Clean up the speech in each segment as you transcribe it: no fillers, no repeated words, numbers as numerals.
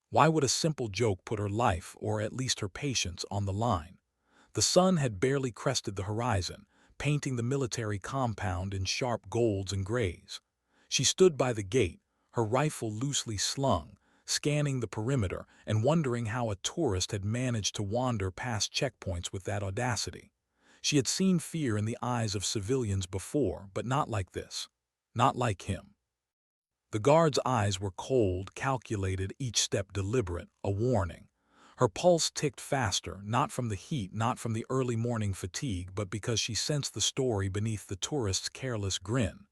Why would a simple joke put her life, or at least her patience, on the line? The sun had barely crested the horizon, painting the military compound in sharp golds and grays. She stood by the gate, her rifle loosely slung, scanning the perimeter and wondering how a tourist had managed to wander past checkpoints with that audacity. She had seen fear in the eyes of civilians before, but not like this. Not like him. The guard's eyes were cold, calculated, each step deliberate, a warning. Her pulse ticked faster, not from the heat, not from the early morning fatigue, but because she sensed the story beneath the tourist's careless grin.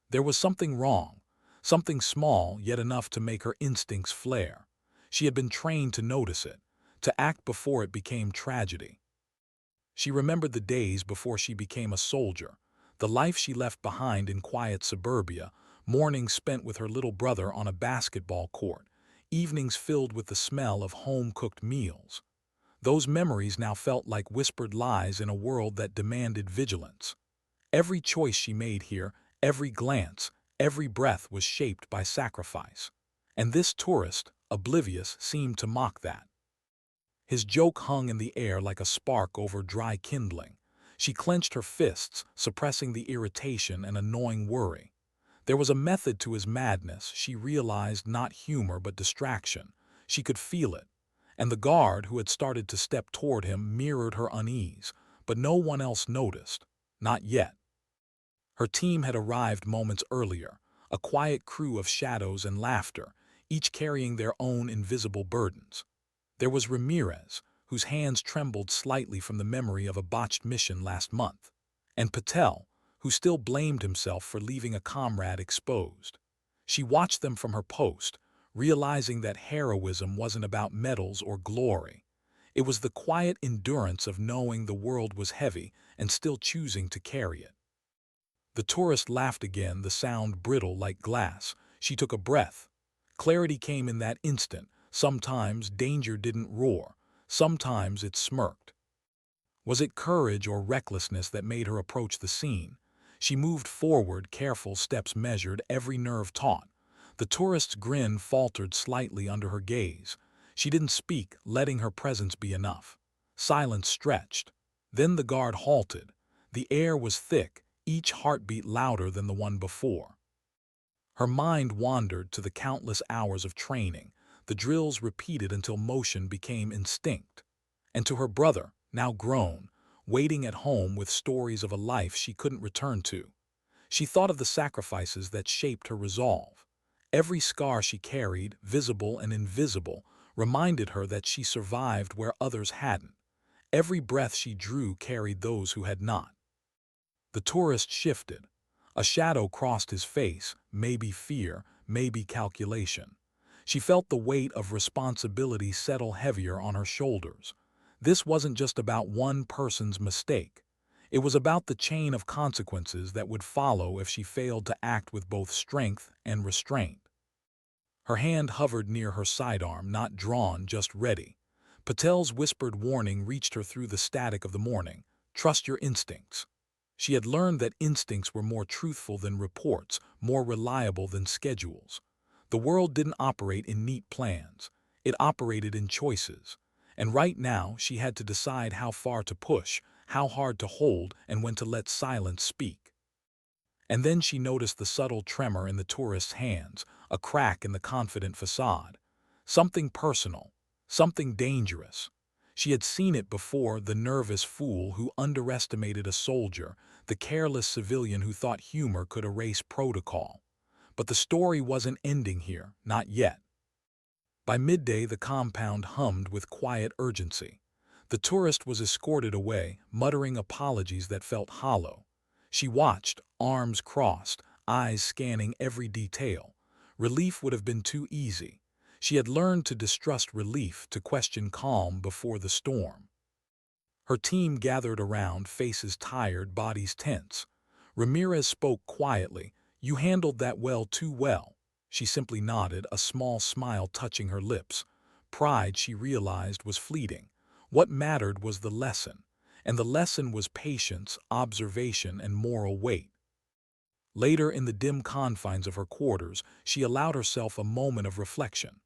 There was something wrong, something small yet enough to make her instincts flare. She had been trained to notice it, to act before it became tragedy. She remembered the days before she became a soldier, the life she left behind in quiet suburbia, mornings spent with her little brother on a basketball court, evenings filled with the smell of home-cooked meals. Those memories now felt like whispered lies in a world that demanded vigilance. Every choice she made here, every glance, every breath was shaped by sacrifice. And this tourist, oblivious, seemed to mock that. His joke hung in the air like a spark over dry kindling. She clenched her fists, suppressing the irritation and annoying worry. There was a method to his madness, she realized, not humor but distraction. She could feel it. And the guard, who had started to step toward him, mirrored her unease, but no one else noticed. Not yet. Her team had arrived moments earlier, a quiet crew of shadows and laughter, each carrying their own invisible burdens. There was Ramirez, whose hands trembled slightly from the memory of a botched mission last month, and Patel, who still blamed himself for leaving a comrade exposed. She watched them from her post, realizing that heroism wasn't about medals or glory. It was the quiet endurance of knowing the world was heavy and still choosing to carry it. The tourist laughed again, the sound brittle like glass. She took a breath. Clarity came in that instant. Sometimes danger didn't roar. Sometimes it smirked. Was it courage or recklessness that made her approach the scene? She moved forward, careful steps measured, every nerve taut. The tourist's grin faltered slightly under her gaze. She didn't speak, letting her presence be enough. Silence stretched. Then the guard halted. The air was thick, each heartbeat louder than the one before. Her mind wandered to the countless hours of training, the drills repeated until motion became instinct. And to her brother, now grown, waiting at home with stories of a life she couldn't return to. She thought of the sacrifices that shaped her resolve. Every scar she carried, visible and invisible, reminded her that she survived where others hadn't. Every breath she drew carried those who had not. The tourist shifted. A shadow crossed his face, maybe fear, maybe calculation. She felt the weight of responsibility settle heavier on her shoulders. This wasn't just about one person's mistake. It was about the chain of consequences that would follow if she failed to act with both strength and restraint. Her hand hovered near her sidearm, not drawn, just ready. Patel's whispered warning reached her through the static of the morning. Trust your instincts. She had learned that instincts were more truthful than reports, more reliable than schedules. The world didn't operate in neat plans. It operated in choices. And right now, she had to decide how far to push, how hard to hold, and when to let silence speak. And then she noticed the subtle tremor in the tourist's hands, a crack in the confident facade. Something personal, something dangerous. She had seen it before, the nervous fool who underestimated a soldier, the careless civilian who thought humor could erase protocol. But the story wasn't ending here, not yet. By midday, the compound hummed with quiet urgency. The tourist was escorted away, muttering apologies that felt hollow. She watched, arms crossed, eyes scanning every detail. Relief would have been too easy. She had learned to distrust relief, to question calm before the storm. Her team gathered around, faces tired, bodies tense. Ramirez spoke quietly. "You handled that well, too well." She simply nodded, a small smile touching her lips. Pride, she realized, was fleeting. What mattered was the lesson. And the lesson was patience, observation, and moral weight. Later, in the dim confines of her quarters, she allowed herself a moment of reflection.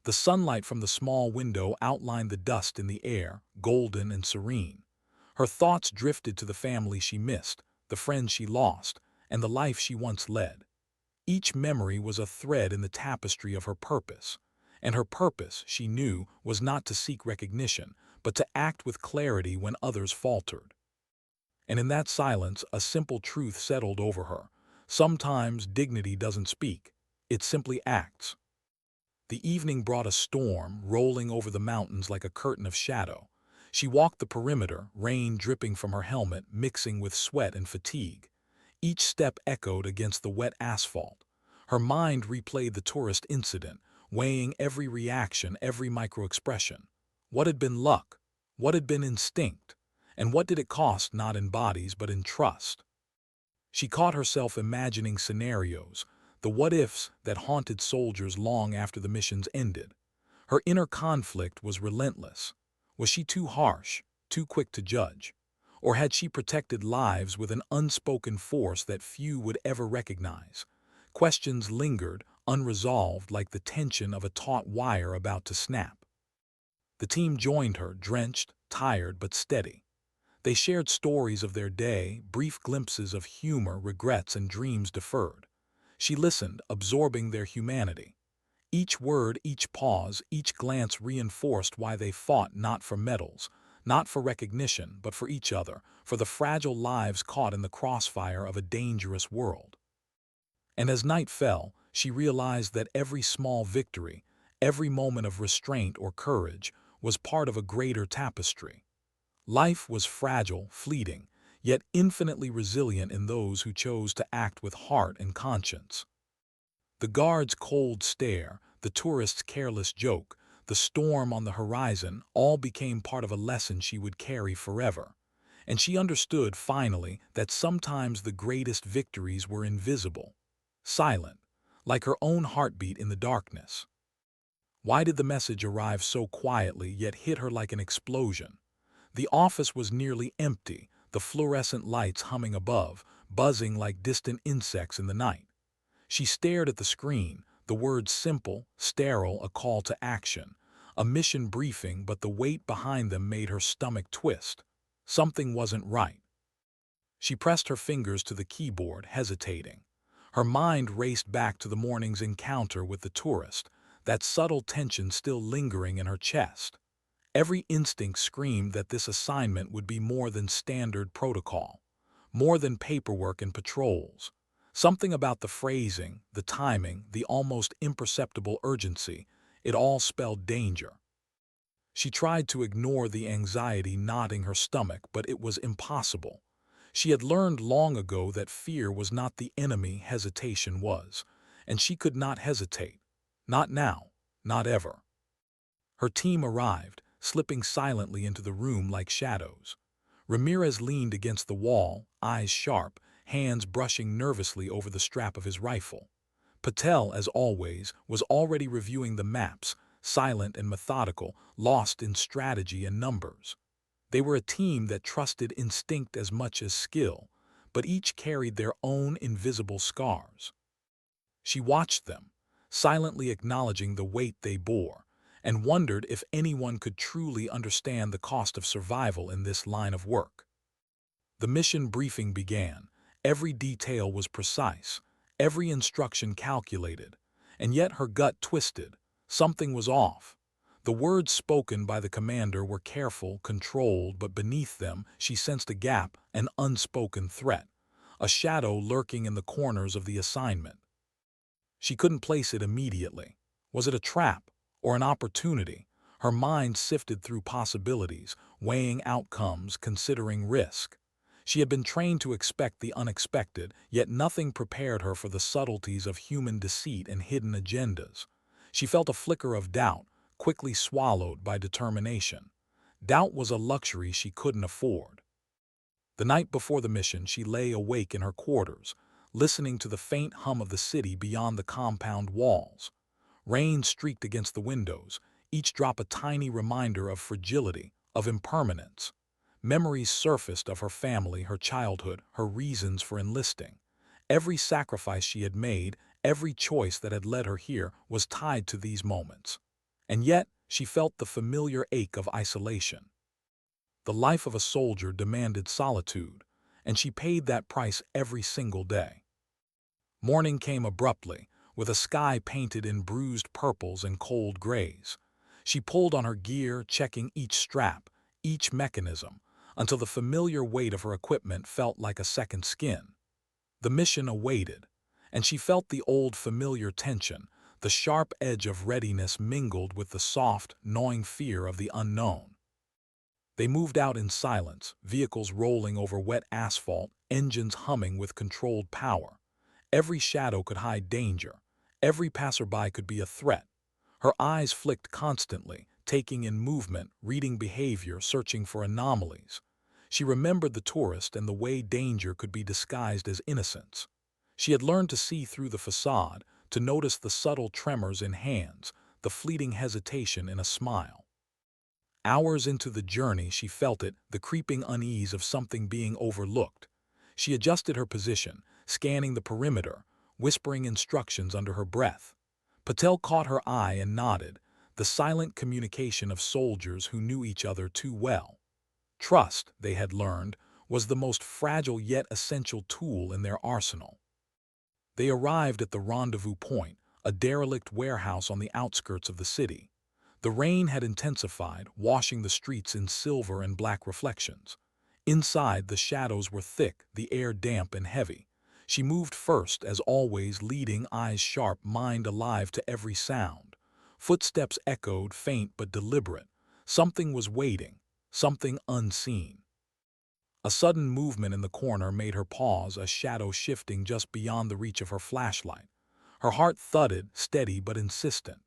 The sunlight from the small window outlined the dust in the air, golden and serene. Her thoughts drifted to the family she missed, the friends she lost, and the life she once led. Each memory was a thread in the tapestry of her purpose, and her purpose, she knew, was not to seek recognition, but to act with clarity when others faltered. And in that silence, a simple truth settled over her. Sometimes dignity doesn't speak, it simply acts. The evening brought a storm, rolling over the mountains like a curtain of shadow. She walked the perimeter, rain dripping from her helmet, mixing with sweat and fatigue. Each step echoed against the wet asphalt. Her mind replayed the tourist incident, weighing every reaction, every micro-expression. What had been luck? What had been instinct? And what did it cost not in bodies but in trust? She caught herself imagining scenarios, the what-ifs that haunted soldiers long after the missions ended. Her inner conflict was relentless. Was she too harsh, too quick to judge? Or had she protected lives with an unspoken force that few would ever recognize? Questions lingered, unresolved, like the tension of a taut wire about to snap. The team joined her, drenched, tired, but steady. They shared stories of their day, brief glimpses of humor, regrets, and dreams deferred. She listened, absorbing their humanity. Each word, each pause, each glance reinforced why they fought, not for medals, not for recognition, but for each other, for the fragile lives caught in the crossfire of a dangerous world. And as night fell, she realized that every small victory, every moment of restraint or courage, was part of a greater tapestry. Life was fragile, fleeting, yet infinitely resilient in those who chose to act with heart and conscience. The guard's cold stare, the tourist's careless joke, the storm on the horizon all became part of a lesson she would carry forever. And she understood, finally, that sometimes the greatest victories were invisible, silent, like her own heartbeat in the darkness. Why did the message arrive so quietly yet hit her like an explosion? The office was nearly empty, the fluorescent lights humming above, buzzing like distant insects in the night. She stared at the screen, the words simple, sterile, a call to action, a mission briefing, but the weight behind them made her stomach twist. Something wasn't right. She pressed her fingers to the keyboard, hesitating. Her mind raced back to the morning's encounter with the tourist, that subtle tension still lingering in her chest. Every instinct screamed that this assignment would be more than standard protocol, more than paperwork and patrols. Something about the phrasing, the timing, the almost imperceptible urgency, it all spelled danger. She tried to ignore the anxiety knotting her stomach, but it was impossible. She had learned long ago that fear was not the enemy, hesitation was, and she could not hesitate. Not now, not ever. Her team arrived, slipping silently into the room like shadows. Ramirez leaned against the wall, eyes sharp, hands brushing nervously over the strap of his rifle. Patel, as always, was already reviewing the maps, silent and methodical, lost in strategy and numbers. They were a team that trusted instinct as much as skill, but each carried their own invisible scars. She watched them, silently acknowledging the weight they bore, and wondered if anyone could truly understand the cost of survival in this line of work. The mission briefing began. Every detail was precise, every instruction calculated, and yet her gut twisted. Something was off. The words spoken by the commander were careful, controlled, but beneath them she sensed a gap, an unspoken threat, a shadow lurking in the corners of the assignment. She couldn't place it immediately. Was it a trap or an opportunity? Her mind sifted through possibilities, weighing outcomes, considering risk. She had been trained to expect the unexpected, yet nothing prepared her for the subtleties of human deceit and hidden agendas. She felt a flicker of doubt, quickly swallowed by determination. Doubt was a luxury she couldn't afford. The night before the mission, she lay awake in her quarters, listening to the faint hum of the city beyond the compound walls. Rain streaked against the windows, each drop a tiny reminder of fragility, of impermanence. Memories surfaced of her family, her childhood, her reasons for enlisting. Every sacrifice she had made, every choice that had led her here was tied to these moments. And yet, she felt the familiar ache of isolation. The life of a soldier demanded solitude, and she paid that price every single day. Morning came abruptly, with a sky painted in bruised purples and cold grays. She pulled on her gear, checking each strap, each mechanism, until the familiar weight of her equipment felt like a second skin. The mission awaited, and she felt the old familiar tension, the sharp edge of readiness mingled with the soft, gnawing fear of the unknown. They moved out in silence, vehicles rolling over wet asphalt, engines humming with controlled power. Every shadow could hide danger. Every passerby could be a threat. Her eyes flicked constantly, taking in movement, reading behavior, searching for anomalies. She remembered the tourist and the way danger could be disguised as innocence. She had learned to see through the facade, to notice the subtle tremors in hands, the fleeting hesitation in a smile. Hours into the journey, she felt it, the creeping unease of something being overlooked. She adjusted her position, scanning the perimeter, whispering instructions under her breath. Patel caught her eye and nodded, the silent communication of soldiers who knew each other too well. Trust, they had learned, was the most fragile yet essential tool in their arsenal. They arrived at the rendezvous point, a derelict warehouse on the outskirts of the city. The rain had intensified, washing the streets in silver and black reflections. Inside, the shadows were thick, the air damp and heavy. She moved first, as always, leading, eyes sharp, mind alive to every sound. Footsteps echoed, faint but deliberate. Something was waiting, something unseen. A sudden movement in the corner made her pause, a shadow shifting just beyond the reach of her flashlight. Her heart thudded, steady but insistent.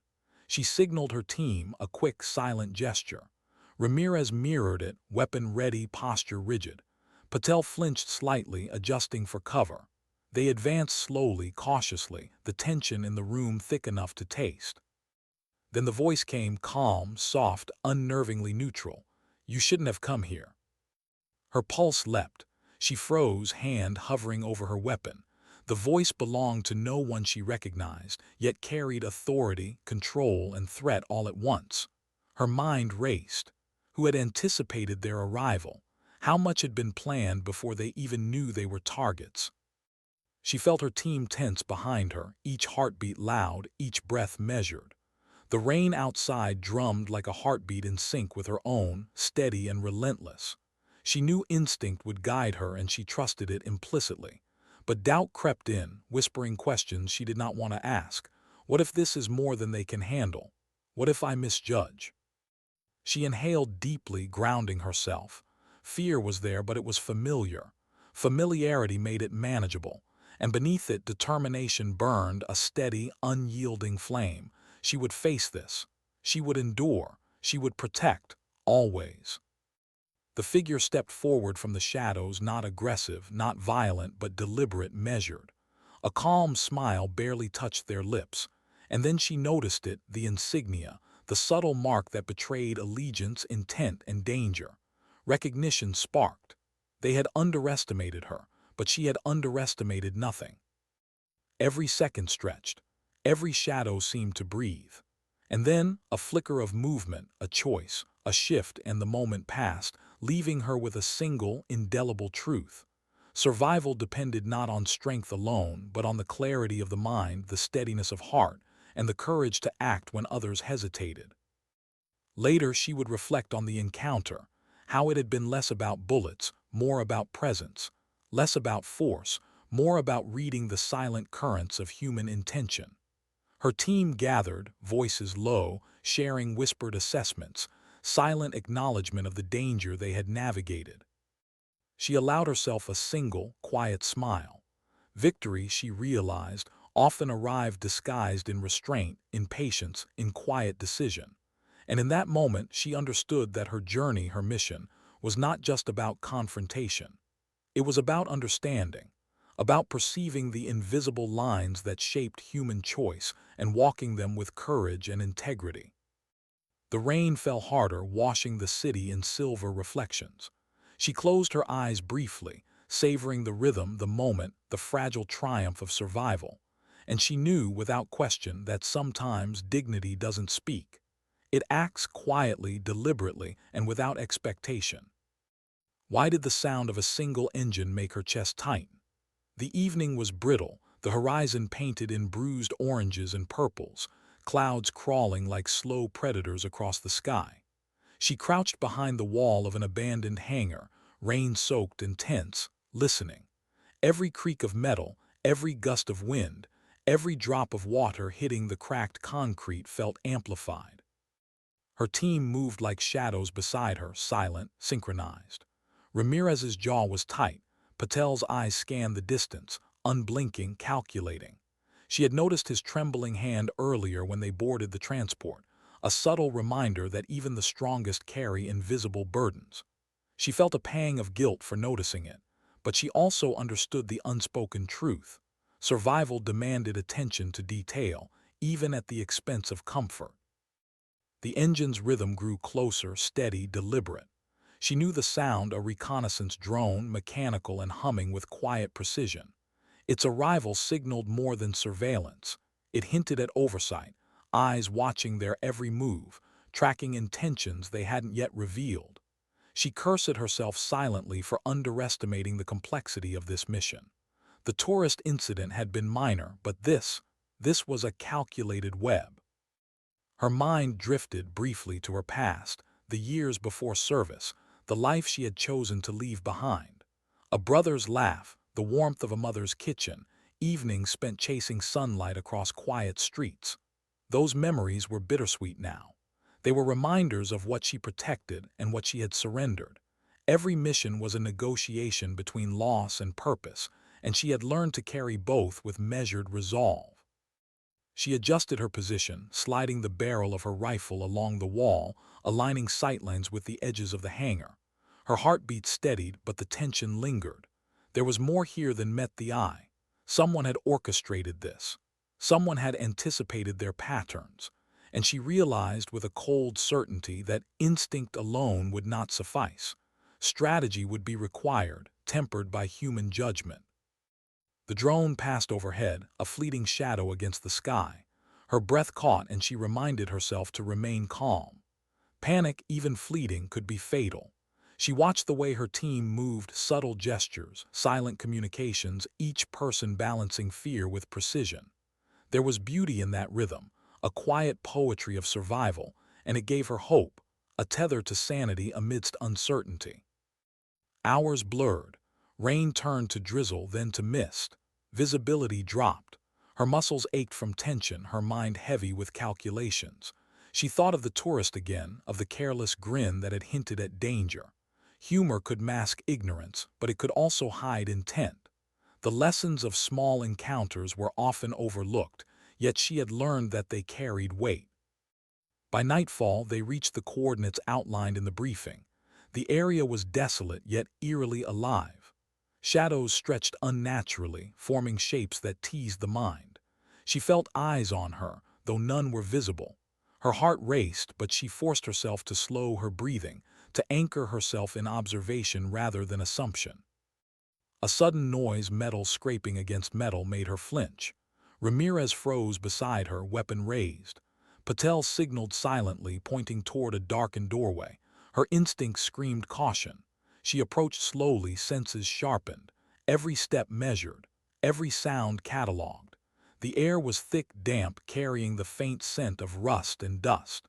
She signaled her team, a quick, silent gesture. Ramirez mirrored it, weapon ready, posture rigid. Patel flinched slightly, adjusting for cover. They advanced slowly, cautiously, the tension in the room thick enough to taste. Then the voice came, calm, soft, unnervingly neutral. "You shouldn't have come here." Her pulse leapt. She froze, hand hovering over her weapon. The voice belonged to no one she recognized, yet carried authority, control, and threat all at once. Her mind raced. Who had anticipated their arrival? How much had been planned before they even knew they were targets? She felt her team tense behind her, each heartbeat loud, each breath measured. The rain outside drummed like a heartbeat in sync with her own, steady and relentless. She knew instinct would guide her, and she trusted it implicitly. But doubt crept in, whispering questions she did not want to ask. What if this is more than they can handle? What if I misjudge? She inhaled deeply, grounding herself. Fear was there, but it was familiar. Familiarity made it manageable, and beneath it determination burned, a steady, unyielding flame. She would face this. She would endure. She would protect, always. The figure stepped forward from the shadows, not aggressive, not violent, but deliberate, measured. A calm smile barely touched their lips, and then she noticed it, the insignia, the subtle mark that betrayed allegiance, intent, and danger. Recognition sparked. They had underestimated her, but she had underestimated nothing. Every second stretched. Every shadow seemed to breathe. And then, a flicker of movement, a choice, a shift, and the moment passed, leaving her with a single, indelible truth. Survival depended not on strength alone, but on the clarity of the mind, the steadiness of heart, and the courage to act when others hesitated. Later, she would reflect on the encounter, how it had been less about bullets, more about presence, less about force, more about reading the silent currents of human intention. Her team gathered, voices low, sharing whispered assessments, silent acknowledgement of the danger they had navigated. She allowed herself a single, quiet smile. Victory, she realized, often arrived disguised in restraint, in patience, in quiet decision. And in that moment, she understood that her journey, her mission, was not just about confrontation. It was about understanding, about perceiving the invisible lines that shaped human choice and walking them with courage and integrity. The rain fell harder, washing the city in silver reflections. She closed her eyes briefly, savoring the rhythm, the moment, the fragile triumph of survival. And she knew without question that sometimes dignity doesn't speak. It acts quietly, deliberately, and without expectation. Why did the sound of a single engine make her chest tighten? The evening was brittle, the horizon painted in bruised oranges and purples, clouds crawling like slow predators across the sky. She crouched behind the wall of an abandoned hangar, rain-soaked and tense, listening. Every creak of metal, every gust of wind, every drop of water hitting the cracked concrete felt amplified. Her team moved like shadows beside her, silent, synchronized. Ramirez's jaw was tight. Patel's eyes scanned the distance, unblinking, calculating. She had noticed his trembling hand earlier when they boarded the transport, a subtle reminder that even the strongest carry invisible burdens. She felt a pang of guilt for noticing it, but she also understood the unspoken truth. Survival demanded attention to detail, even at the expense of comfort. The engine's rhythm grew closer, steady, deliberate. She knew the sound, a reconnaissance drone, mechanical and humming with quiet precision. Its arrival signaled more than surveillance. It hinted at oversight, eyes watching their every move, tracking intentions they hadn't yet revealed. She cursed herself silently for underestimating the complexity of this mission. The tourist incident had been minor, but this was a calculated web. Her mind drifted briefly to her past, the years before service, the life she had chosen to leave behind. A brother's laugh, the warmth of a mother's kitchen, evenings spent chasing sunlight across quiet streets. Those memories were bittersweet now. They were reminders of what she protected and what she had surrendered. Every mission was a negotiation between loss and purpose, and she had learned to carry both with measured resolve. She adjusted her position, sliding the barrel of her rifle along the wall, aligning sightlines with the edges of the hangar. Her heartbeat steadied, but the tension lingered. There was more here than met the eye. Someone had orchestrated this. Someone had anticipated their patterns. And she realized with a cold certainty that instinct alone would not suffice. Strategy would be required, tempered by human judgment. The drone passed overhead, a fleeting shadow against the sky. Her breath caught and she reminded herself to remain calm. Panic, even fleeting, could be fatal. She watched the way her team moved, subtle gestures, silent communications, each person balancing fear with precision. There was beauty in that rhythm, a quiet poetry of survival, and it gave her hope, a tether to sanity amidst uncertainty. Hours blurred. Rain turned to drizzle, then to mist. Visibility dropped. Her muscles ached from tension, her mind heavy with calculations. She thought of the tourist again, of the careless grin that had hinted at danger. Humor could mask ignorance, but it could also hide intent. The lessons of small encounters were often overlooked, yet she had learned that they carried weight. By nightfall, they reached the coordinates outlined in the briefing. The area was desolate yet eerily alive. Shadows stretched unnaturally, forming shapes that teased the mind. She felt eyes on her, though none were visible. Her heart raced, but she forced herself to slow her breathing, to anchor herself in observation rather than assumption. A sudden noise, metal scraping against metal, made her flinch. Ramirez froze beside her, weapon raised. Patel signaled silently, pointing toward a darkened doorway. Her instincts screamed caution. She approached slowly, senses sharpened, every step measured, every sound catalogued. The air was thick, damp, carrying the faint scent of rust and dust.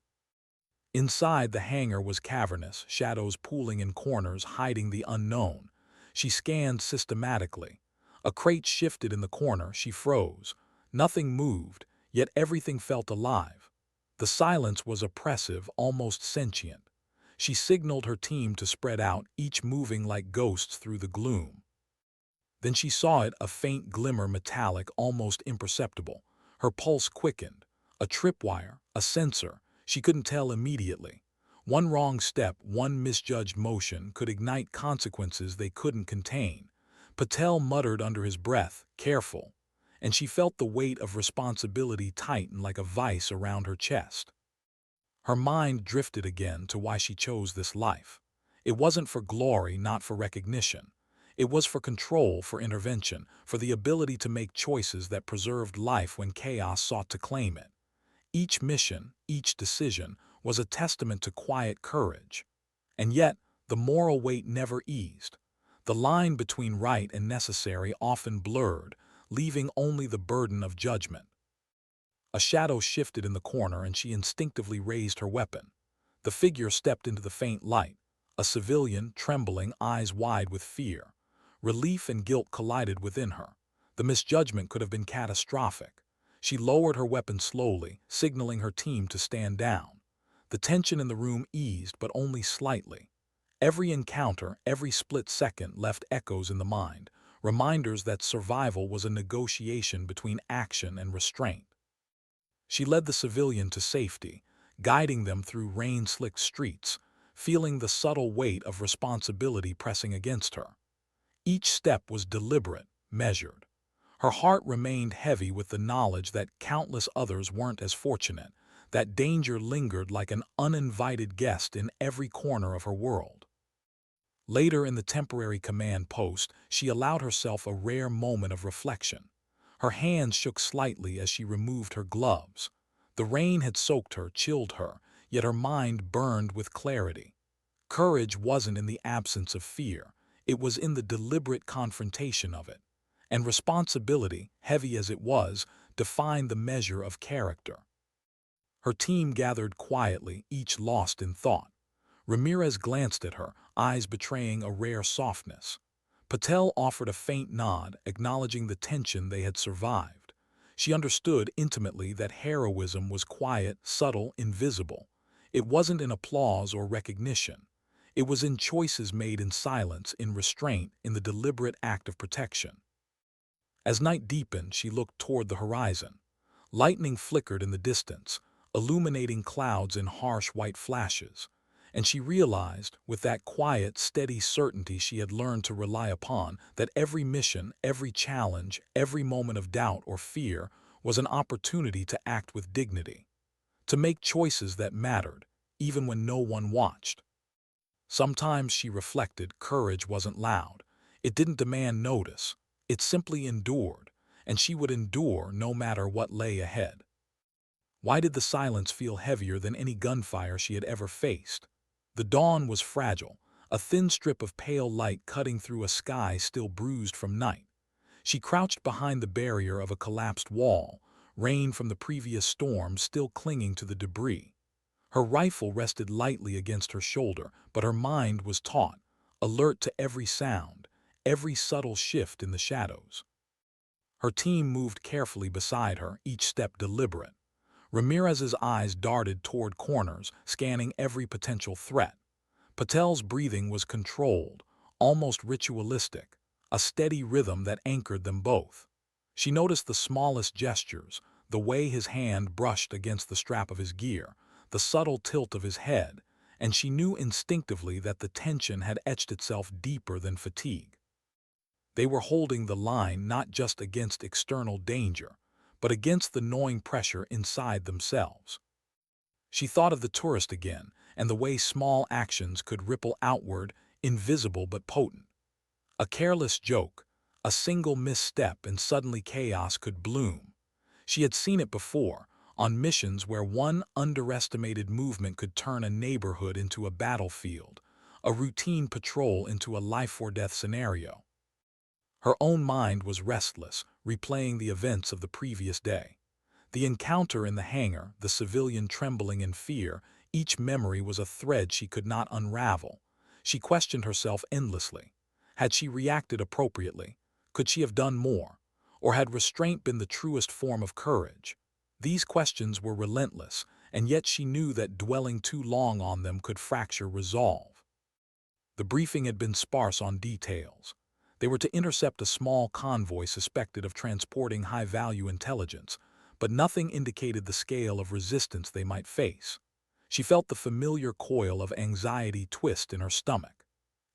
Inside, the hangar was cavernous, shadows pooling in corners, hiding the unknown. She scanned systematically. A crate shifted in the corner, she froze. Nothing moved, yet everything felt alive. The silence was oppressive, almost sentient. She signaled her team to spread out, each moving like ghosts through the gloom. Then she saw it, a faint glimmer, metallic, almost imperceptible. Her pulse quickened. A tripwire, a sensor, she couldn't tell immediately. One wrong step, one misjudged motion could ignite consequences they couldn't contain. Patel muttered under his breath, "Careful," and she felt the weight of responsibility tighten like a vice around her chest. Her mind drifted again to why she chose this life. It wasn't for glory, not for recognition. It was for control, for intervention, for the ability to make choices that preserved life when chaos sought to claim it. Each mission, each decision, was a testament to quiet courage. And yet, the moral weight never eased. The line between right and necessary often blurred, leaving only the burden of judgment. A shadow shifted in the corner and she instinctively raised her weapon. The figure stepped into the faint light, a civilian, trembling, eyes wide with fear. Relief and guilt collided within her. The misjudgment could have been catastrophic. She lowered her weapon slowly, signaling her team to stand down. The tension in the room eased, but only slightly. Every encounter, every split second left echoes in the mind, reminders that survival was a negotiation between action and restraint. She led the civilian to safety, guiding them through rain-slicked streets, feeling the subtle weight of responsibility pressing against her. Each step was deliberate, measured. Her heart remained heavy with the knowledge that countless others weren't as fortunate, that danger lingered like an uninvited guest in every corner of her world. Later in the temporary command post, she allowed herself a rare moment of reflection. Her hands shook slightly as she removed her gloves. The rain had soaked her, chilled her, yet her mind burned with clarity. Courage wasn't in the absence of fear, it was in the deliberate confrontation of it. And responsibility, heavy as it was, defined the measure of character. Her team gathered quietly, each lost in thought. Ramirez glanced at her, eyes betraying a rare softness. Patel offered a faint nod, acknowledging the tension they had survived. She understood intimately that heroism was quiet, subtle, invisible. It wasn't in applause or recognition. It was in choices made in silence, in restraint, in the deliberate act of protection. As night deepened, she looked toward the horizon. Lightning flickered in the distance, illuminating clouds in harsh white flashes. And she realized, with that quiet, steady certainty she had learned to rely upon, that every mission, every challenge, every moment of doubt or fear was an opportunity to act with dignity, to make choices that mattered, even when no one watched. Sometimes, she reflected, courage wasn't loud. It didn't demand notice. It simply endured, and she would endure no matter what lay ahead. Why did the silence feel heavier than any gunfire she had ever faced? The dawn was fragile, a thin strip of pale light cutting through a sky still bruised from night. She crouched behind the barrier of a collapsed wall, rain from the previous storm still clinging to the debris. Her rifle rested lightly against her shoulder, but her mind was taut, alert to every sound, every subtle shift in the shadows. Her team moved carefully beside her, each step deliberate. Ramirez's eyes darted toward corners, scanning every potential threat. Patel's breathing was controlled, almost ritualistic, a steady rhythm that anchored them both. She noticed the smallest gestures, the way his hand brushed against the strap of his gear, the subtle tilt of his head, and she knew instinctively that the tension had etched itself deeper than fatigue. They were holding the line not just against external danger, but against the gnawing pressure inside themselves. She thought of the tourist again, and the way small actions could ripple outward, invisible but potent. A careless joke, a single misstep, and suddenly chaos could bloom. She had seen it before, on missions where one underestimated movement could turn a neighborhood into a battlefield, a routine patrol into a life-or-death scenario. Her own mind was restless, replaying the events of the previous day. The encounter in the hangar, the civilian trembling in fear, each memory was a thread she could not unravel. She questioned herself endlessly. Had she reacted appropriately? Could she have done more? Or had restraint been the truest form of courage? These questions were relentless, and yet she knew that dwelling too long on them could fracture resolve. The briefing had been sparse on details. They were to intercept a small convoy suspected of transporting high-value intelligence, but nothing indicated the scale of resistance they might face. She felt the familiar coil of anxiety twist in her stomach.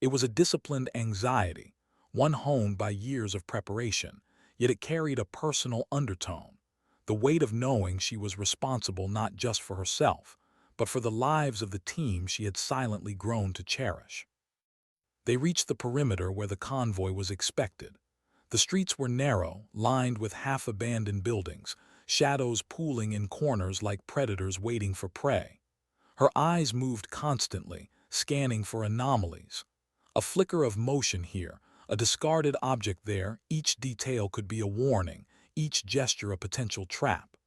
It was a disciplined anxiety, one honed by years of preparation, yet it carried a personal undertone, the weight of knowing she was responsible not just for herself, but for the lives of the team she had silently grown to cherish. They reached the perimeter where the convoy was expected. The streets were narrow, lined with half-abandoned buildings, shadows pooling in corners like predators waiting for prey. Her eyes moved constantly, scanning for anomalies. A flicker of motion here, a discarded object there, each detail could be a warning, each gesture a potential trap.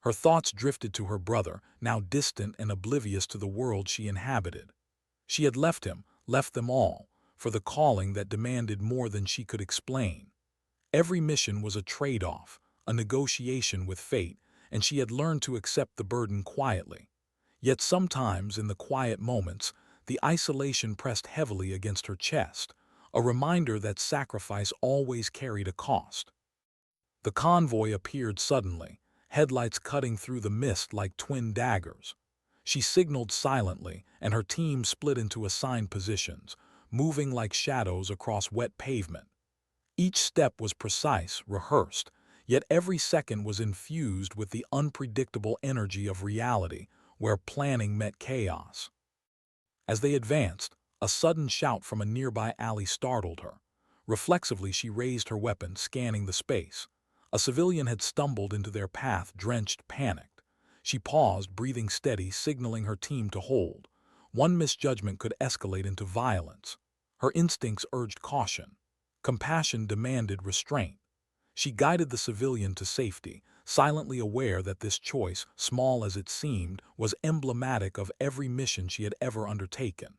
Her thoughts drifted to her brother, now distant and oblivious to the world she inhabited. She had left him, left them all, for the calling that demanded more than she could explain. Every mission was a trade-off, a negotiation with fate, and she had learned to accept the burden quietly. Yet sometimes, in the quiet moments, the isolation pressed heavily against her chest, a reminder that sacrifice always carried a cost. The convoy appeared suddenly, headlights cutting through the mist like twin daggers. She signaled silently, and her team split into assigned positions, moving like shadows across wet pavement. Each step was precise, rehearsed, yet every second was infused with the unpredictable energy of reality, where planning met chaos. As they advanced, a sudden shout from a nearby alley startled her. Reflexively, she raised her weapon, scanning the space. A civilian had stumbled into their path, drenched, panicked. She paused, breathing steady, signaling her team to hold. One misjudgment could escalate into violence. Her instincts urged caution. Compassion demanded restraint. She guided the civilian to safety, silently aware that this choice, small as it seemed, was emblematic of every mission she had ever undertaken.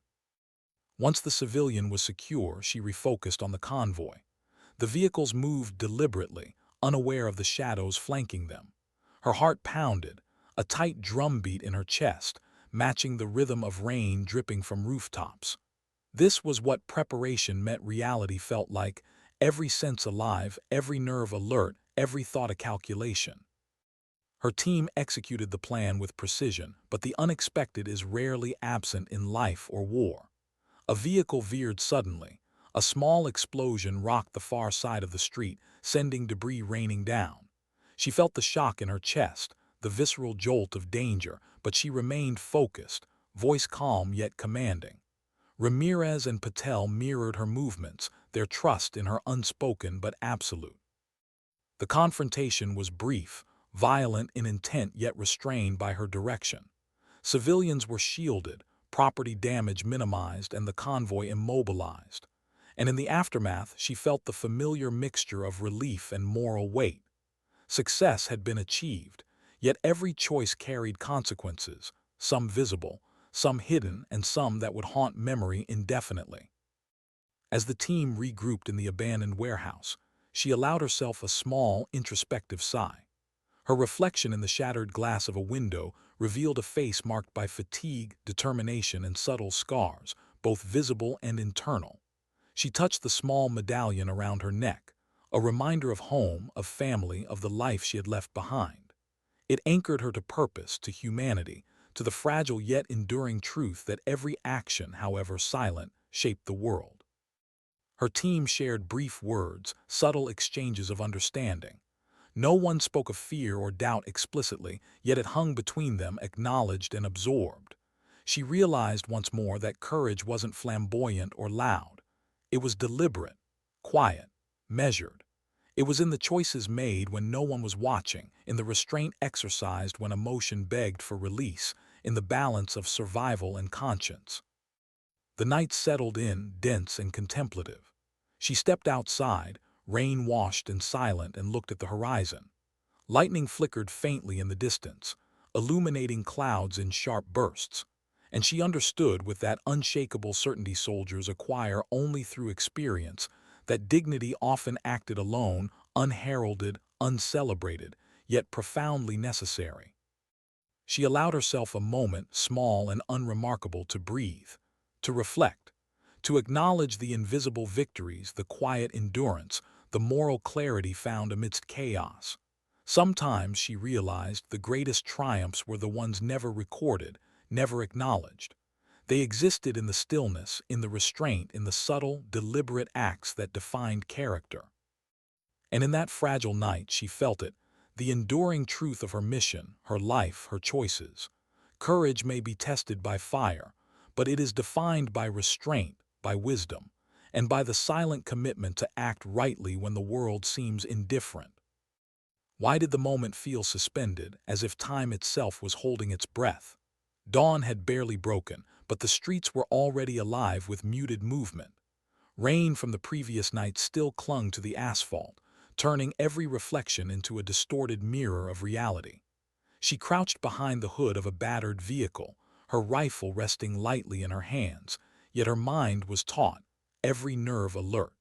Once the civilian was secure, she refocused on the convoy. The vehicles moved deliberately, unaware of the shadows flanking them. Her heart pounded, a tight drumbeat in her chest, matching the rhythm of rain dripping from rooftops. This was what preparation met reality felt like, every sense alive, every nerve alert, every thought a calculation. Her team executed the plan with precision, but the unexpected is rarely absent in life or war. A vehicle veered suddenly. A small explosion rocked the far side of the street, sending debris raining down. She felt the shock in her chest, the visceral jolt of danger, but she remained focused, voice calm yet commanding. Ramirez and Patel mirrored her movements, their trust in her unspoken but absolute. The confrontation was brief, violent in intent yet restrained by her direction. Civilians were shielded, property damage minimized, and the convoy immobilized. And in the aftermath, she felt the familiar mixture of relief and moral weight. Success had been achieved, yet every choice carried consequences, some visible, some hidden, and some that would haunt memory indefinitely. As the team regrouped in the abandoned warehouse, she allowed herself a small, introspective sigh. Her reflection in the shattered glass of a window revealed a face marked by fatigue, determination, and subtle scars, both visible and internal. She touched the small medallion around her neck, a reminder of home, of family, of the life she had left behind. It anchored her to purpose, to humanity, to the fragile yet enduring truth that every action, however silent, shaped the world. Her team shared brief words, subtle exchanges of understanding. No one spoke of fear or doubt explicitly, yet it hung between them, acknowledged and absorbed. She realized once more that courage wasn't flamboyant or loud. It was deliberate, quiet, measured. It was in the choices made when no one was watching, in the restraint exercised when emotion begged for release, in the balance of survival and conscience. The night settled in, dense and contemplative. She stepped outside, rain-washed and silent, and looked at the horizon. Lightning flickered faintly in the distance, illuminating clouds in sharp bursts. And she understood with that unshakable certainty soldiers acquire only through experience that dignity often acted alone, unheralded, uncelebrated, yet profoundly necessary. She allowed herself a moment, small and unremarkable, to breathe, to reflect, to acknowledge the invisible victories, the quiet endurance, the moral clarity found amidst chaos. Sometimes, she realized, the greatest triumphs were the ones never recorded, never acknowledged. They existed in the stillness, in the restraint, in the subtle, deliberate acts that defined character. And in that fragile night she felt it, the enduring truth of her mission, her life, her choices. Courage may be tested by fire, but it is defined by restraint, by wisdom, and by the silent commitment to act rightly when the world seems indifferent. Why did the moment feel suspended, as if time itself was holding its breath? Dawn had barely broken, but the streets were already alive with muted movement. Rain from the previous night still clung to the asphalt, turning every reflection into a distorted mirror of reality. She crouched behind the hood of a battered vehicle, her rifle resting lightly in her hands, yet her mind was taut, every nerve alert.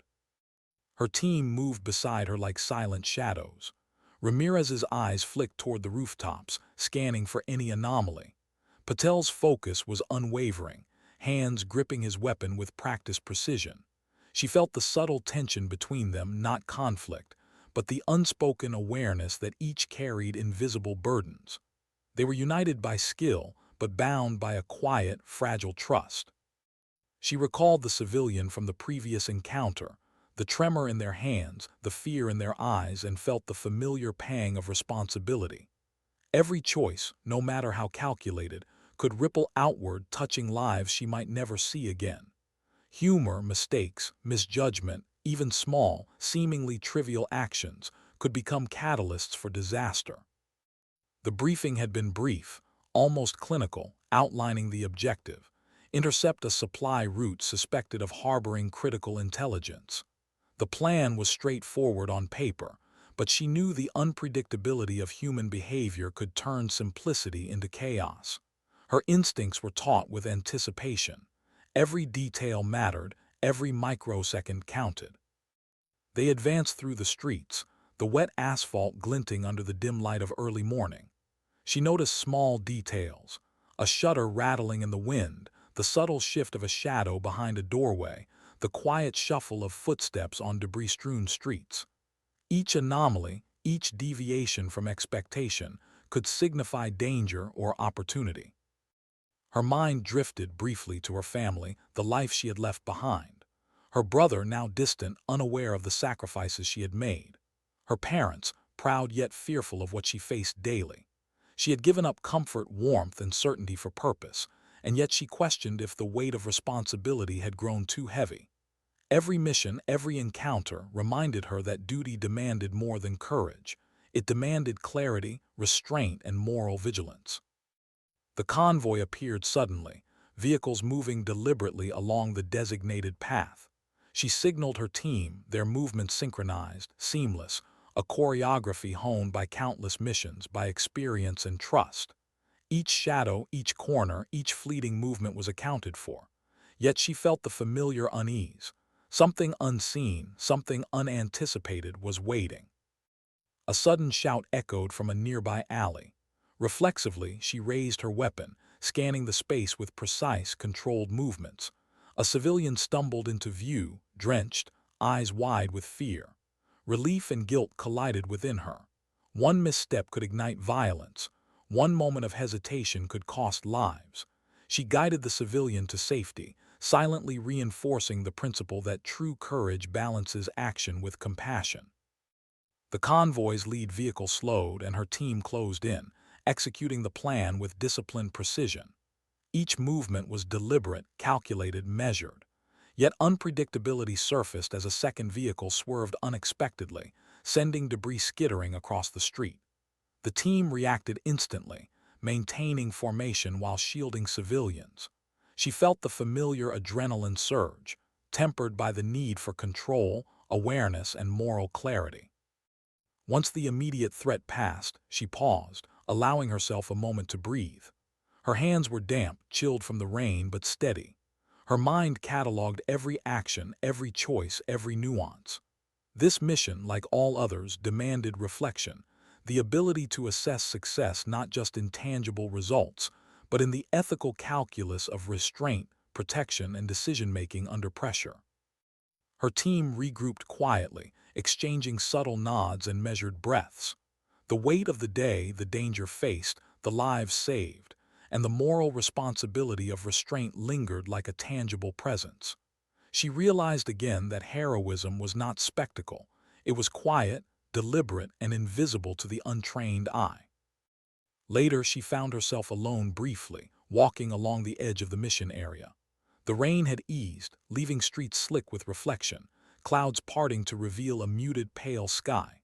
Her team moved beside her like silent shadows. Ramirez's eyes flicked toward the rooftops, scanning for any anomaly. Patel's focus was unwavering, hands gripping his weapon with practiced precision. She felt the subtle tension between them, not conflict, but the unspoken awareness that each carried invisible burdens. They were united by skill, but bound by a quiet, fragile trust. She recalled the civilian from the previous encounter, the tremor in their hands, the fear in their eyes, and felt the familiar pang of responsibility. Every choice, no matter how calculated, could ripple outward, touching lives she might never see again. Humor, mistakes, misjudgment, even small, seemingly trivial actions could become catalysts for disaster. The briefing had been brief, almost clinical, outlining the objective: intercept a supply route suspected of harboring critical intelligence. The plan was straightforward on paper, but she knew the unpredictability of human behavior could turn simplicity into chaos. Her instincts were taut with anticipation. Every detail mattered, every microsecond counted. They advanced through the streets, the wet asphalt glinting under the dim light of early morning. She noticed small details: a shutter rattling in the wind, the subtle shift of a shadow behind a doorway, the quiet shuffle of footsteps on debris-strewn streets. Each anomaly, each deviation from expectation, could signify danger or opportunity. Her mind drifted briefly to her family, the life she had left behind. Her brother, now distant, unaware of the sacrifices she had made. Her parents, proud yet fearful of what she faced daily. She had given up comfort, warmth, and certainty for purpose, and yet she questioned if the weight of responsibility had grown too heavy. Every mission, every encounter reminded her that duty demanded more than courage. It demanded clarity, restraint, and moral vigilance. The convoy appeared suddenly, vehicles moving deliberately along the designated path. She signaled her team, their movements synchronized, seamless, a choreography honed by countless missions, by experience and trust. Each shadow, each corner, each fleeting movement was accounted for. Yet she felt the familiar unease. Something unseen, something unanticipated was waiting. A sudden shout echoed from a nearby alley. Reflexively, she raised her weapon, scanning the space with precise, controlled movements. A civilian stumbled into view, drenched, eyes wide with fear. Relief and guilt collided within her. One misstep could ignite violence. One moment of hesitation could cost lives. She guided the civilian to safety, silently reinforcing the principle that true courage balances action with compassion. The convoy's lead vehicle slowed and her team closed in, executing the plan with disciplined precision. Each movement was deliberate, calculated, measured. Yet unpredictability surfaced as a second vehicle swerved unexpectedly, sending debris skittering across the street. The team reacted instantly, maintaining formation while shielding civilians. She felt the familiar adrenaline surge, tempered by the need for control, awareness, and moral clarity. Once the immediate threat passed, she paused, allowing herself a moment to breathe. Her hands were damp, chilled from the rain, but steady. Her mind cataloged every action, every choice, every nuance. This mission, like all others, demanded reflection, the ability to assess success not just in tangible results, but in the ethical calculus of restraint, protection, and decision-making under pressure. Her team regrouped quietly, exchanging subtle nods and measured breaths. The weight of the day, the danger faced, the lives saved, and the moral responsibility of restraint lingered like a tangible presence. She realized again that heroism was not spectacle. It was quiet, deliberate, and invisible to the untrained eye. Later, she found herself alone briefly, walking along the edge of the mission area. The rain had eased, leaving streets slick with reflection, clouds parting to reveal a muted, pale sky.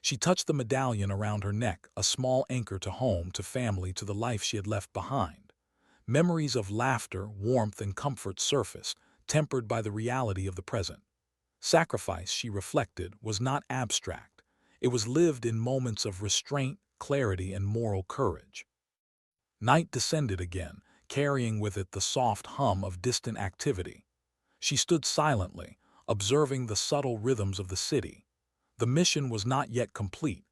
She touched the medallion around her neck, a small anchor to home, to family, to the life she had left behind. Memories of laughter, warmth, and comfort surfaced, tempered by the reality of the present. Sacrifice, she reflected, was not abstract. It was lived in moments of restraint, clarity, and moral courage. Night descended again, carrying with it the soft hum of distant activity. She stood silently, observing the subtle rhythms of the city. The mission was not yet complete.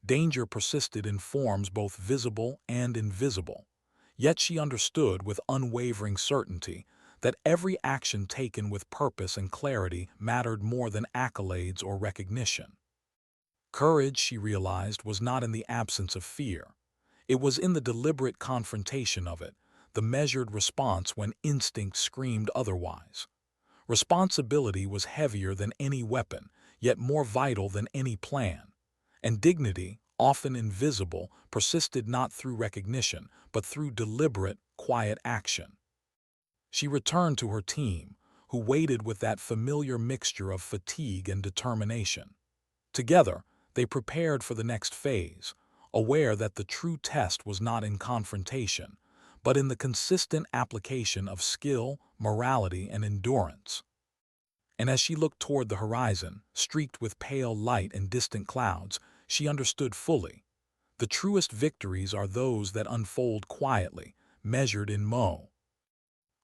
Danger persisted in forms both visible and invisible. Yet she understood with unwavering certainty that every action taken with purpose and clarity mattered more than accolades or recognition. Courage, she realized, was not in the absence of fear. It was in the deliberate confrontation of it, the measured response when instinct screamed otherwise. Responsibility was heavier than any weapon, yet more vital than any plan. And dignity, often invisible, persisted not through recognition, but through deliberate, quiet action. She returned to her team, who waited with that familiar mixture of fatigue and determination. Together, they prepared for the next phase, aware that the true test was not in confrontation, but in the consistent application of skill, morality, and endurance. And as she looked toward the horizon, streaked with pale light and distant clouds, she understood fully. The truest victories are those that unfold quietly, measured in mo.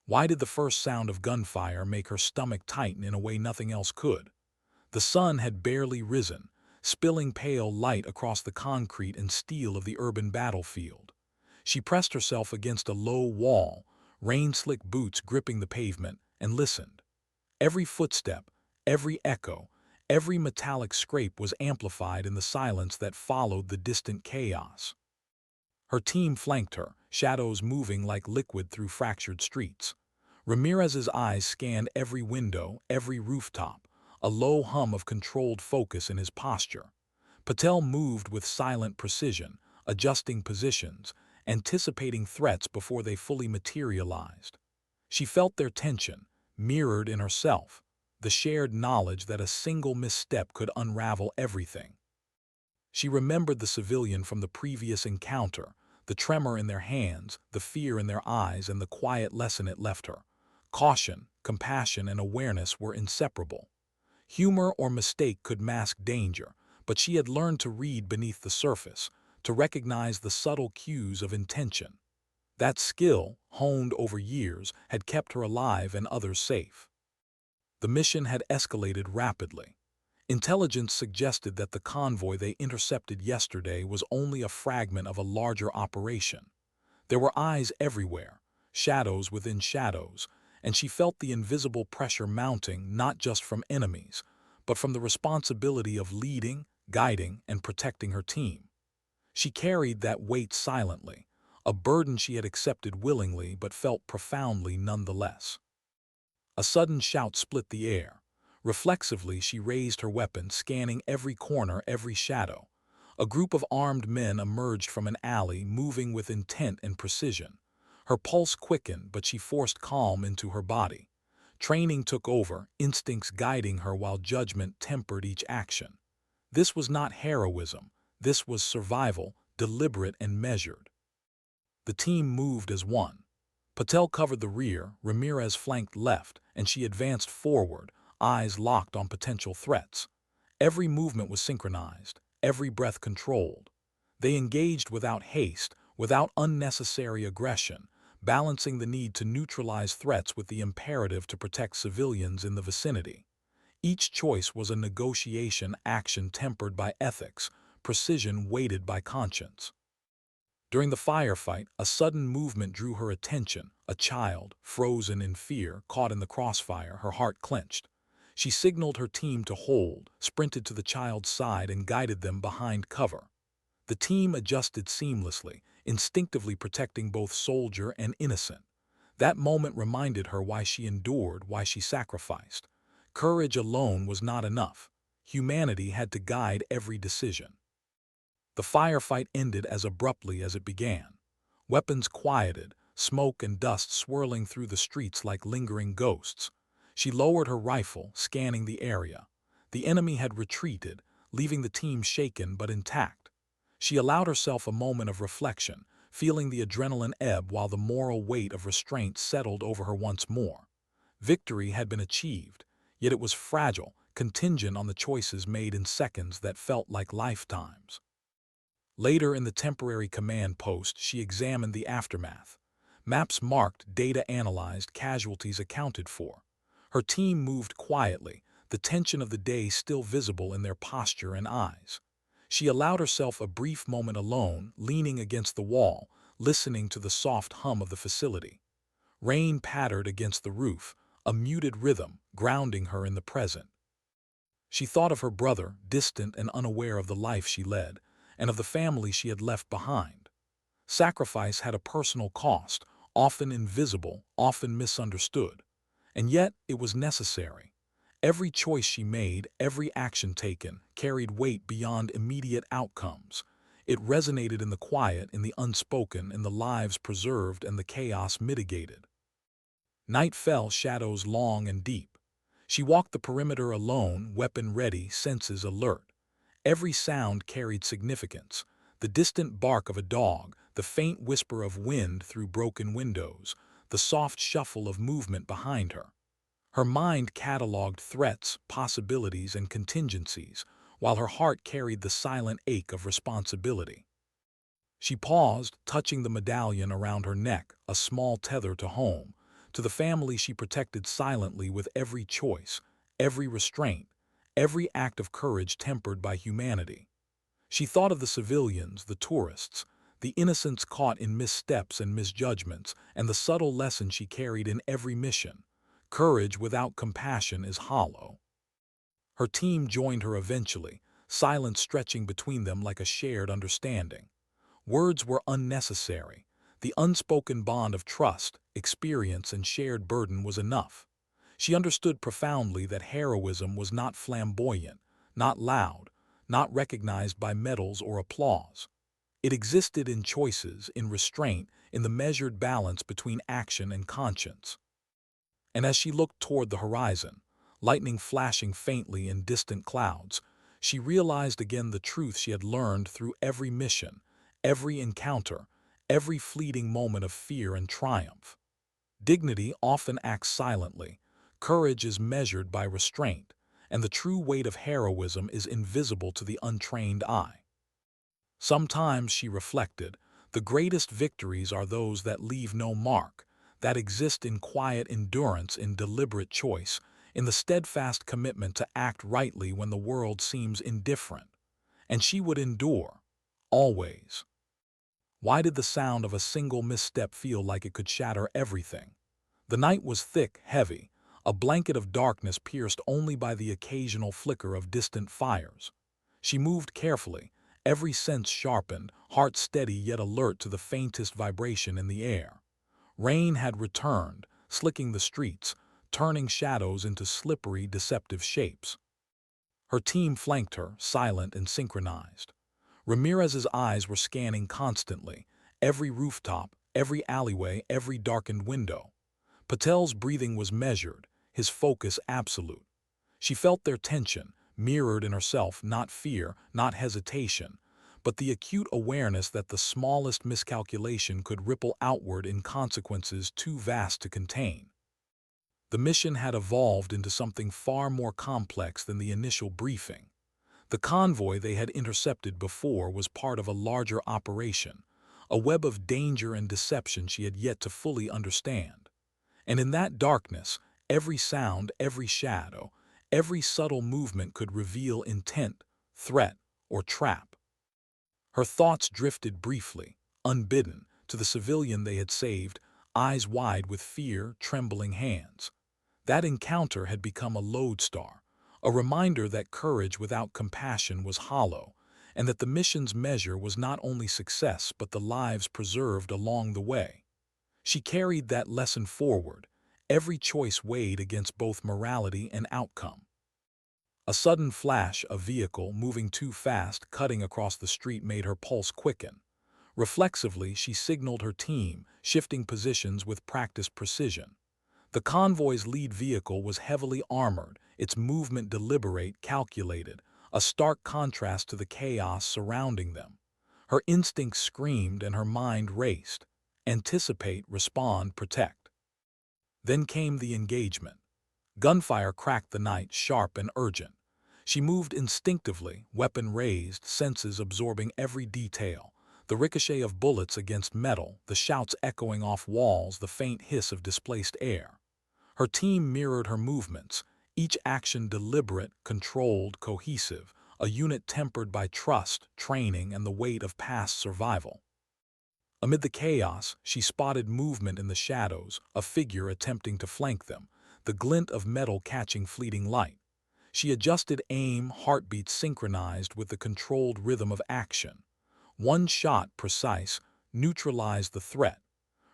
Why did the first sound of gunfire make her stomach tighten in a way nothing else could? The sun had barely risen, spilling pale light across the concrete and steel of the urban battlefield. She pressed herself against a low wall, rain-slick boots gripping the pavement, and listened. Every footstep, every echo, every metallic scrape was amplified in the silence that followed the distant chaos. Her team flanked her, shadows moving like liquid through fractured streets. Ramirez's eyes scanned every window, every rooftop, a low hum of controlled focus in his posture. Patel moved with silent precision, adjusting positions, anticipating threats before they fully materialized. She felt their tension, mirrored in herself, the shared knowledge that a single misstep could unravel everything. She remembered the civilian from the previous encounter, the tremor in their hands, the fear in their eyes, and the quiet lesson it left her. Caution, compassion, and awareness were inseparable. Humor or mistake could mask danger, but she had learned to read beneath the surface, to recognize the subtle cues of intention. That skill, honed over years, had kept her alive and others safe. The mission had escalated rapidly. Intelligence suggested that the convoy they intercepted yesterday was only a fragment of a larger operation. There were eyes everywhere, shadows within shadows, and she felt the invisible pressure mounting not just from enemies, but from the responsibility of leading, guiding, and protecting her team. She carried that weight silently, a burden she had accepted willingly but felt profoundly nonetheless. A sudden shout split the air. Reflexively, she raised her weapon, scanning every corner, every shadow. A group of armed men emerged from an alley, moving with intent and precision. Her pulse quickened, but she forced calm into her body. Training took over, instincts guiding her while judgment tempered each action. This was not heroism. This was survival, deliberate and measured. The team moved as one. Patel covered the rear, Ramirez flanked left, and she advanced forward, eyes locked on potential threats. Every movement was synchronized, every breath controlled. They engaged without haste, without unnecessary aggression, balancing the need to neutralize threats with the imperative to protect civilians in the vicinity. Each choice was a negotiation action tempered by ethics, precision weighted by conscience. During the firefight, a sudden movement drew her attention. A child, frozen in fear, caught in the crossfire, her heart clenched. She signaled her team to hold, sprinted to the child's side, and guided them behind cover. The team adjusted seamlessly, instinctively protecting both soldier and innocent. That moment reminded her why she endured, why she sacrificed. Courage alone was not enough. Humanity had to guide every decision. The firefight ended as abruptly as it began. Weapons quieted, smoke and dust swirling through the streets like lingering ghosts. She lowered her rifle, scanning the area. The enemy had retreated, leaving the team shaken but intact. She allowed herself a moment of reflection, feeling the adrenaline ebb while the moral weight of restraint settled over her once more. Victory had been achieved, yet it was fragile, contingent on the choices made in seconds that felt like lifetimes. Later in the temporary command post, she examined the aftermath. Maps marked, data analyzed, casualties accounted for. Her team moved quietly, the tension of the day still visible in their posture and eyes. She allowed herself a brief moment alone, leaning against the wall, listening to the soft hum of the facility. Rain pattered against the roof, a muted rhythm, grounding her in the present. She thought of her brother, distant and unaware of the life she led, and of the family she had left behind. Sacrifice had a personal cost, often invisible, often misunderstood. And yet it was necessary. Every choice she made, every action taken, carried weight beyond immediate outcomes. It resonated in the quiet, in the unspoken, in the lives preserved and the chaos mitigated. Night fell, shadows long and deep. She walked the perimeter alone, weapon ready, senses alert. Every sound carried significance. The distant bark of a dog, the faint whisper of wind through broken windows, the soft shuffle of movement behind her. Her mind catalogued threats, possibilities, and contingencies, while her heart carried the silent ache of responsibility. She paused, touching the medallion around her neck, a small tether to home, to the family she protected silently with every choice, every restraint, every act of courage tempered by humanity. She thought of the civilians, the tourists, the innocents caught in missteps and misjudgments, and the subtle lesson she carried in every mission. Courage without compassion is hollow. Her team joined her eventually, silence stretching between them like a shared understanding. Words were unnecessary. The unspoken bond of trust, experience, and shared burden was enough. She understood profoundly that heroism was not flamboyant, not loud, not recognized by medals or applause. It existed in choices, in restraint, in the measured balance between action and conscience. And as she looked toward the horizon, lightning flashing faintly in distant clouds, she realized again the truth she had learned through every mission, every encounter, every fleeting moment of fear and triumph. Dignity often acts silently, courage is measured by restraint, and the true weight of heroism is invisible to the untrained eye. Sometimes, she reflected, the greatest victories are those that leave no mark, that exist in quiet endurance, in deliberate choice, in the steadfast commitment to act rightly when the world seems indifferent. And she would endure, always. Why did the sound of a single misstep feel like it could shatter everything? The night was thick, heavy, a blanket of darkness pierced only by the occasional flicker of distant fires. She moved carefully, every sense sharpened, heart steady yet alert to the faintest vibration in the air. Rain had returned, slicking the streets, turning shadows into slippery, deceptive shapes. Her team flanked her, silent and synchronized. Ramirez's eyes were scanning constantly, every rooftop, every alleyway, every darkened window. Patel's breathing was measured, his focus absolute. She felt their tension, mirrored in herself, not fear, not hesitation, but the acute awareness that the smallest miscalculation could ripple outward in consequences too vast to contain. The mission had evolved into something far more complex than the initial briefing. The convoy they had intercepted before was part of a larger operation, a web of danger and deception she had yet to fully understand. And in that darkness, every sound, every shadow, every subtle movement could reveal intent, threat, or trap. Her thoughts drifted briefly, unbidden, to the civilian they had saved, eyes wide with fear, trembling hands. That encounter had become a lodestar, a reminder that courage without compassion was hollow, and that the mission's measure was not only success but the lives preserved along the way. She carried that lesson forward, every choice weighed against both morality and outcome. A sudden flash, a vehicle moving too fast, cutting across the street, made her pulse quicken. Reflexively, she signaled her team, shifting positions with practiced precision. The convoy's lead vehicle was heavily armored, its movement deliberate, calculated, a stark contrast to the chaos surrounding them. Her instincts screamed and her mind raced. Anticipate, respond, protect. Then came the engagement. Gunfire cracked the night, sharp and urgent. She moved instinctively, weapon raised, senses absorbing every detail. The ricochet of bullets against metal, the shouts echoing off walls, the faint hiss of displaced air. Her team mirrored her movements, each action deliberate, controlled, cohesive, a unit tempered by trust, training, and the weight of past survival. Amid the chaos, she spotted movement in the shadows, a figure attempting to flank them, the glint of metal catching fleeting light. She adjusted aim, heartbeat synchronized with the controlled rhythm of action. One shot, precise, neutralized the threat.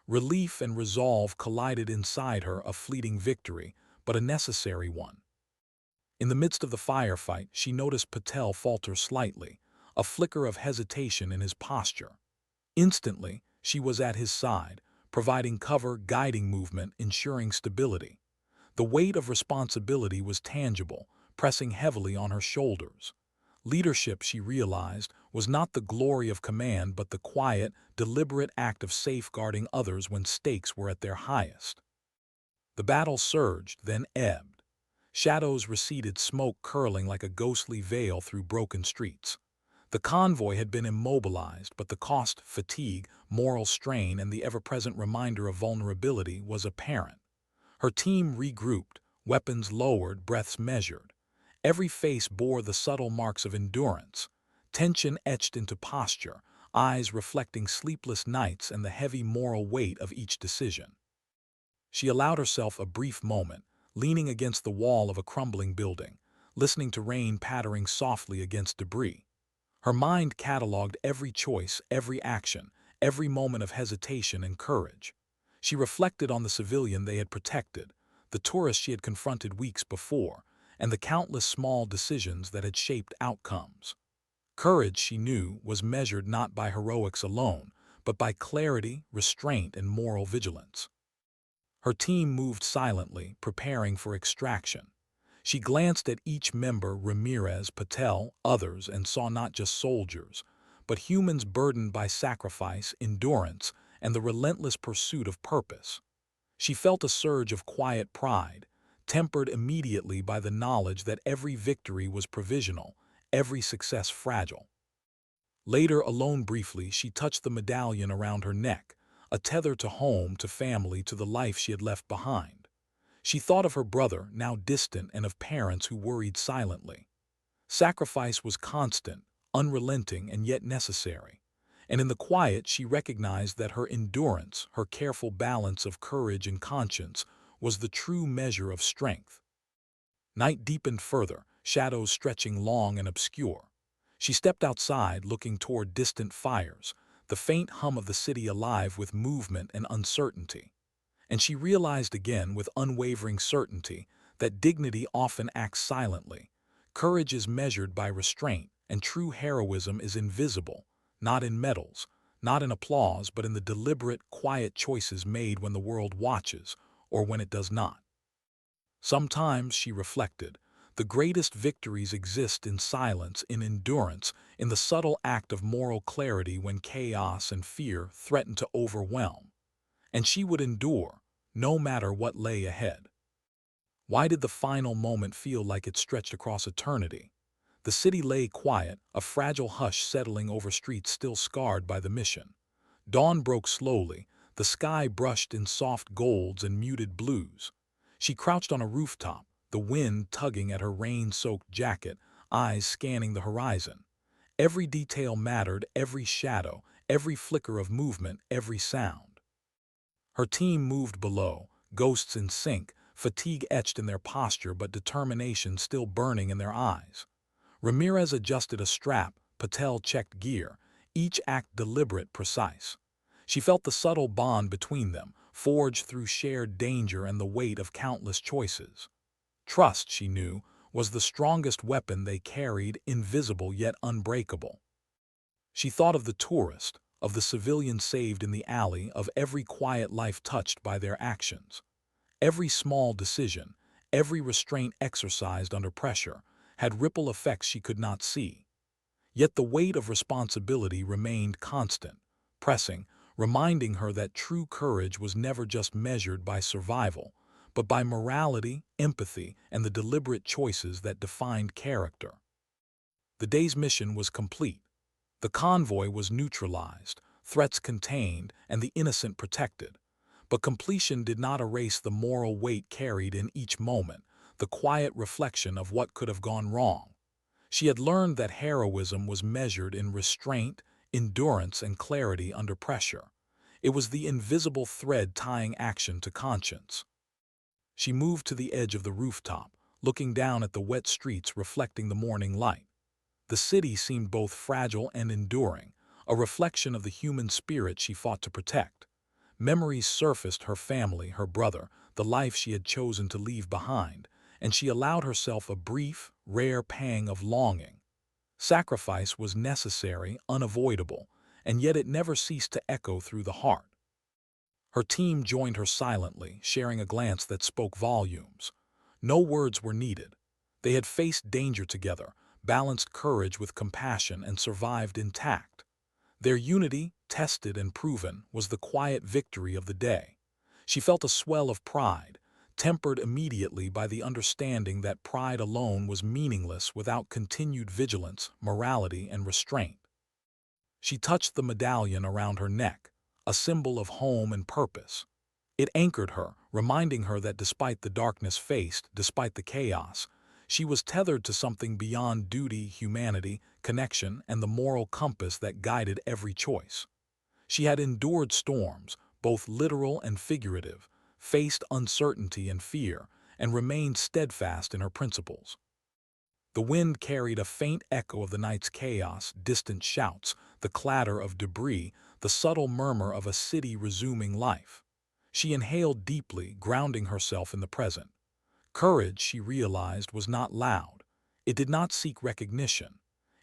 Relief and resolve collided inside her, a fleeting victory, but a necessary one. In the midst of the firefight, she noticed Patel falter slightly, a flicker of hesitation in his posture. Instantly, she was at his side, providing cover, guiding movement, ensuring stability. The weight of responsibility was tangible, pressing heavily on her shoulders. Leadership, she realized, was not the glory of command but the quiet, deliberate act of safeguarding others when stakes were at their highest. The battle surged, then ebbed. Shadows receded, smoke curling like a ghostly veil through broken streets. The convoy had been immobilized, but the cost, fatigue, moral strain, and the ever-present reminder of vulnerability was apparent. Her team regrouped, weapons lowered, breaths measured. Every face bore the subtle marks of endurance, tension etched into posture, eyes reflecting sleepless nights and the heavy moral weight of each decision. She allowed herself a brief moment, leaning against the wall of a crumbling building, listening to rain pattering softly against debris. Her mind cataloged every choice, every action, every moment of hesitation and courage. She reflected on the civilian they had protected, the tourist she had confronted weeks before, and the countless small decisions that had shaped outcomes. Courage, she knew, was measured not by heroics alone, but by clarity, restraint, and moral vigilance. Her team moved silently, preparing for extraction. She glanced at each member, Ramirez, Patel, others, and saw not just soldiers, but humans burdened by sacrifice, endurance, and the relentless pursuit of purpose. She felt a surge of quiet pride, tempered immediately by the knowledge that every victory was provisional, every success fragile. Later, alone briefly, she touched the medallion around her neck, a tether to home, to family, to the life she had left behind. She thought of her brother, now distant, and of parents who worried silently. Sacrifice was constant, unrelenting, and yet necessary. And in the quiet, she recognized that her endurance, her careful balance of courage and conscience, was the true measure of strength. Night deepened further, shadows stretching long and obscure. She stepped outside, looking toward distant fires, the faint hum of the city alive with movement and uncertainty. And she realized again with unwavering certainty that dignity often acts silently. Courage is measured by restraint, and true heroism is invisible, not in medals, not in applause, but in the deliberate, quiet choices made when the world watches, or when it does not. Sometimes, she reflected, the greatest victories exist in silence, in endurance, in the subtle act of moral clarity when chaos and fear threaten to overwhelm. And she would endure, no matter what lay ahead. Why did the final moment feel like it stretched across eternity? The city lay quiet, a fragile hush settling over streets still scarred by the mission. Dawn broke slowly, the sky brushed in soft golds and muted blues. She crouched on a rooftop, the wind tugging at her rain-soaked jacket, eyes scanning the horizon. Every detail mattered, every shadow, every flicker of movement, every sound. Her team moved below, ghosts in sync, fatigue etched in their posture but determination still burning in their eyes. Ramirez adjusted a strap, Patel checked gear, each act deliberate, precise. She felt the subtle bond between them, forged through shared danger and the weight of countless choices. Trust, she knew, was the strongest weapon they carried, invisible yet unbreakable. She thought of the tourist, of the civilian saved in the alley, of every quiet life touched by their actions. Every small decision, every restraint exercised under pressure, had ripple effects she could not see. Yet the weight of responsibility remained constant, pressing, reminding her that true courage was never just measured by survival, but by morality, empathy, and the deliberate choices that defined character. The day's mission was complete. The convoy was neutralized, threats contained, and the innocent protected. But completion did not erase the moral weight carried in each moment, the quiet reflection of what could have gone wrong. She had learned that heroism was measured in restraint, endurance, and clarity under pressure. It was the invisible thread tying action to conscience. She moved to the edge of the rooftop, looking down at the wet streets reflecting the morning light. The city seemed both fragile and enduring, a reflection of the human spirit she fought to protect. Memories surfaced: her family, her brother, the life she had chosen to leave behind, and she allowed herself a brief, rare pang of longing. Sacrifice was necessary, unavoidable, and yet it never ceased to echo through the heart. Her team joined her silently, sharing a glance that spoke volumes. No words were needed. They had faced danger together, balanced courage with compassion, and survived intact. Their unity, tested and proven, was the quiet victory of the day. She felt a swell of pride, tempered immediately by the understanding that pride alone was meaningless without continued vigilance, morality, and restraint. She touched the medallion around her neck, a symbol of home and purpose. It anchored her, reminding her that despite the darkness faced, despite the chaos, she was tethered to something beyond duty, humanity, connection, and the moral compass that guided every choice. She had endured storms, both literal and figurative, faced uncertainty and fear, and remained steadfast in her principles. The wind carried a faint echo of the night's chaos, distant shouts, the clatter of debris, the subtle murmur of a city resuming life. She inhaled deeply, grounding herself in the present. Courage, she realized, was not loud. It did not seek recognition.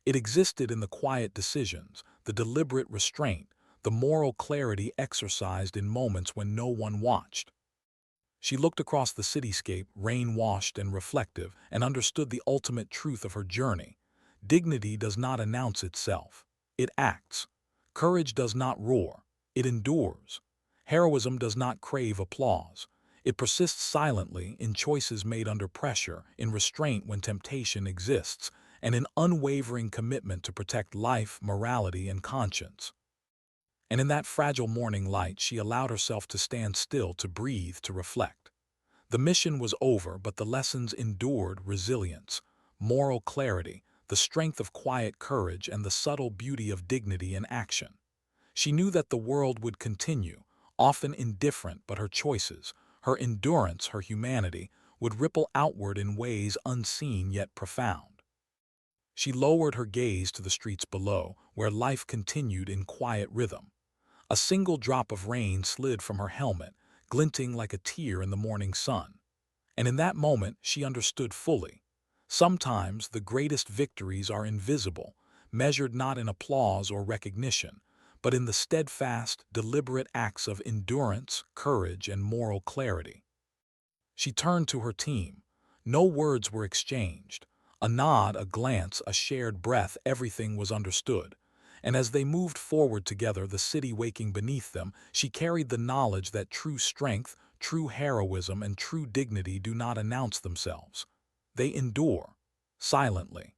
It existed in the quiet decisions, the deliberate restraint, the moral clarity exercised in moments when no one watched. She looked across the cityscape, rain-washed and reflective, and understood the ultimate truth of her journey. Dignity does not announce itself. It acts. Courage does not roar. It endures. Heroism does not crave applause. It persists silently in choices made under pressure, in restraint when temptation exists, and in unwavering commitment to protect life, morality, and conscience. And in that fragile morning light, she allowed herself to stand still, to breathe, to reflect. The mission was over, but the lessons endured: resilience, moral clarity, the strength of quiet courage, and the subtle beauty of dignity in action. She knew that the world would continue, often indifferent, but her choices, her endurance, her humanity, would ripple outward in ways unseen yet profound. She lowered her gaze to the streets below, where life continued in quiet rhythm. A single drop of rain slid from her helmet, glinting like a tear in the morning sun. And in that moment, she understood fully. Sometimes the greatest victories are invisible, measured not in applause or recognition, but in the steadfast, deliberate acts of endurance, courage, and moral clarity. She turned to her team. No words were exchanged. A nod, a glance, a shared breath, everything was understood. And as they moved forward together, the city waking beneath them, she carried the knowledge that true strength, true heroism, and true dignity do not announce themselves. They endure, silently,